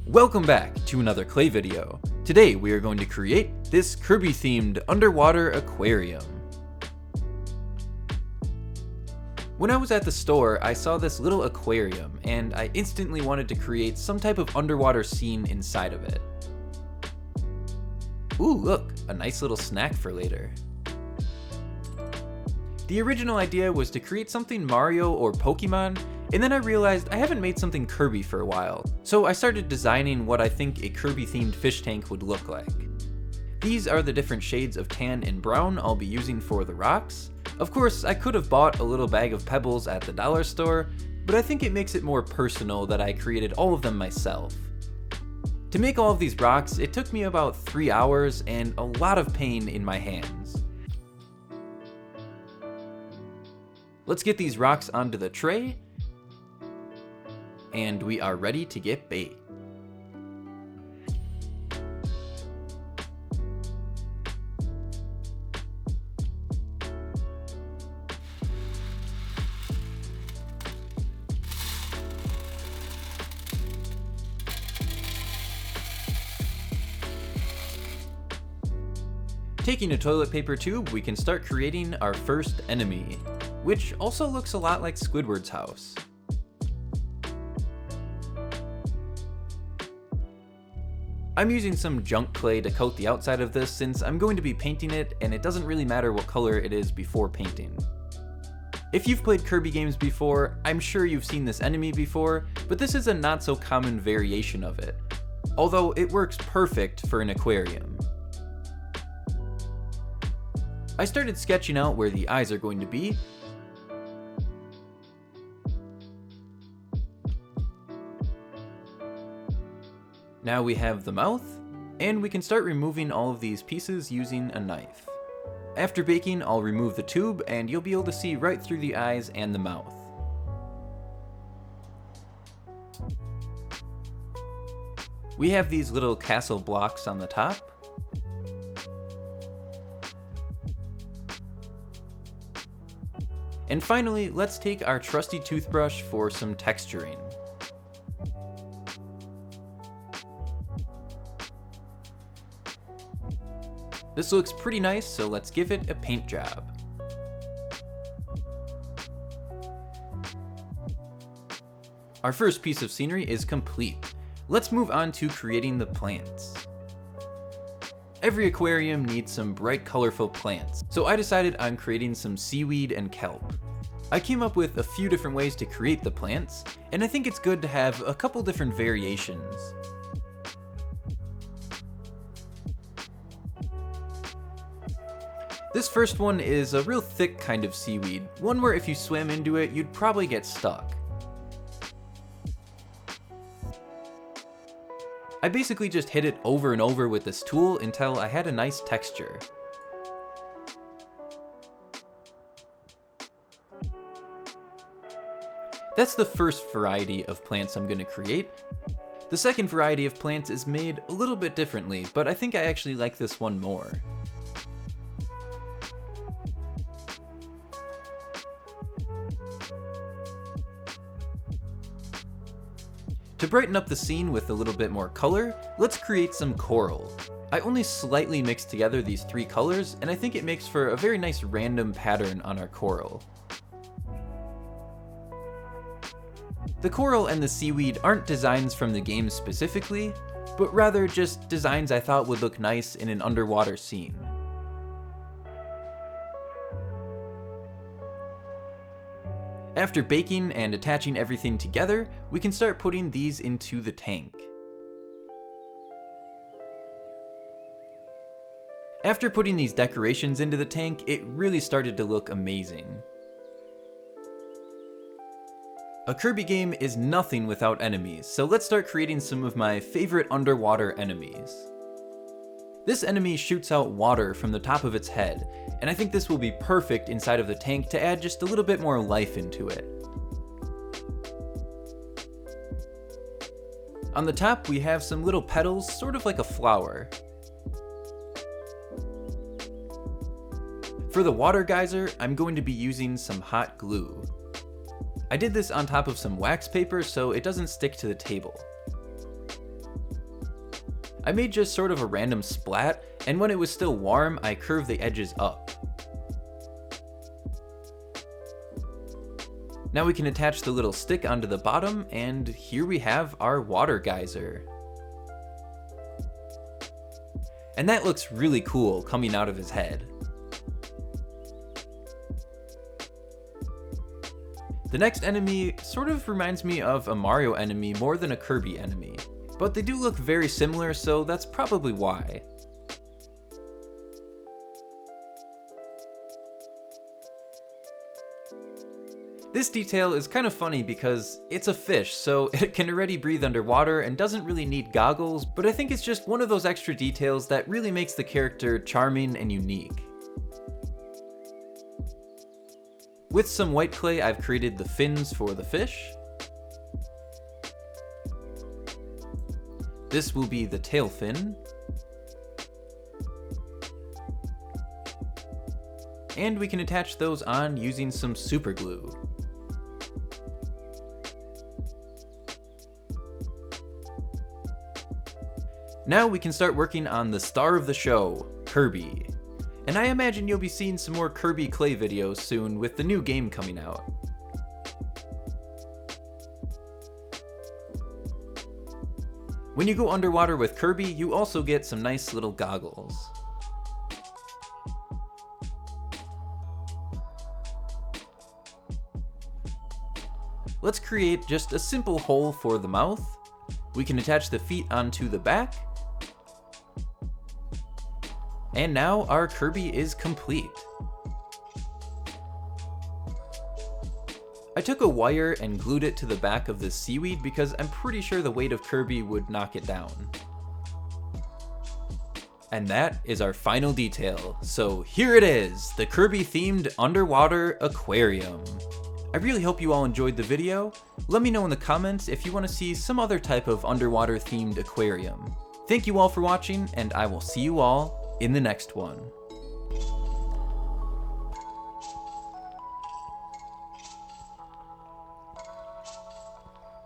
Welcome back to another clay video. Today we are going to create this Kirby themed underwater aquarium. When I was at the store, I saw this little aquarium and I instantly wanted to create some type of underwater scene inside of it. Ooh, look, a nice little snack for later. The original idea was to create something Mario or Pokemon, and then I realized I haven't made something Kirby for a while, so I started designing what I think a Kirby themed fish tank would look like. These are the different shades of tan and brown I'll be using for the rocks. Of course, I could have bought a little bag of pebbles at the dollar store, but I think it makes it more personal that I created all of them myself. To make all of these rocks, it took me about 3 hours and a lot of pain in my hands. Let's get these rocks onto the tray, and we are ready to get bait. Taking a toilet paper tube, we can start creating our first enemy, which also looks a lot like Squidward's house. I'm using some junk clay to coat the outside of this since I'm going to be painting it and it doesn't really matter what color it is before painting. If you've played Kirby games before, I'm sure you've seen this enemy before, but this is a not so common variation of it, although it works perfect for an aquarium. I started sketching out where the eyes are going to be. Now we have the mouth, and we can start removing all of these pieces using a knife. After baking, I'll remove the tube, and you'll be able to see right through the eyes and the mouth. We have these little castle blocks on the top. And finally, let's take our trusty toothbrush for some texturing. This looks pretty nice, so let's give it a paint job. Our first piece of scenery is complete. Let's move on to creating the plants. Every aquarium needs some bright, colorful plants, so I decided on creating some seaweed and kelp. I came up with a few different ways to create the plants, and I think it's good to have a couple different variations. This first one is a real thick kind of seaweed, one where if you swam into it, you'd probably get stuck. I basically just hit it over and over with this tool until I had a nice texture. That's the first variety of plants I'm going to create. The second variety of plants is made a little bit differently, but I think I actually like this one more. To brighten up the scene with a little bit more color, let's create some coral. I only slightly mixed together these three colors, and I think it makes for a very nice random pattern on our coral. The coral and the seaweed aren't designs from the game specifically, but rather just designs I thought would look nice in an underwater scene. After baking and attaching everything together, we can start putting these into the tank. After putting these decorations into the tank, it really started to look amazing. A Kirby game is nothing without enemies, so let's start creating some of my favorite underwater enemies. This enemy shoots out water from the top of its head, and I think this will be perfect inside of the tank to add just a little bit more life into it. On the top, we have some little petals, sort of like a flower. For the water geyser, I'm going to be using some hot glue. I did this on top of some wax paper so it doesn't stick to the table. I made just sort of a random splat, and when it was still warm, I curved the edges up. Now we can attach the little stick onto the bottom, and here we have our water geyser. And that looks really cool coming out of his head. The next enemy sort of reminds me of a Mario enemy more than a Kirby enemy, but they do look very similar, so that's probably why. This detail is kind of funny because it's a fish, so it can already breathe underwater and doesn't really need goggles, but I think it's just one of those extra details that really makes the character charming and unique. With some white clay, I've created the fins for the fish. This will be the tail fin. And we can attach those on using some super glue. Now we can start working on the star of the show, Kirby. And I imagine you'll be seeing some more Kirby clay videos soon with the new game coming out. When you go underwater with Kirby, you also get some nice little goggles. Let's create just a simple hole for the mouth. We can attach the feet onto the back. And now our Kirby is complete. I took a wire and glued it to the back of the seaweed because I'm pretty sure the weight of Kirby would knock it down. And that is our final detail. So here it is, the Kirby themed underwater aquarium. I really hope you all enjoyed the video. Let me know in the comments if you want to see some other type of underwater themed aquarium. Thank you all for watching, and I will see you all in the next one.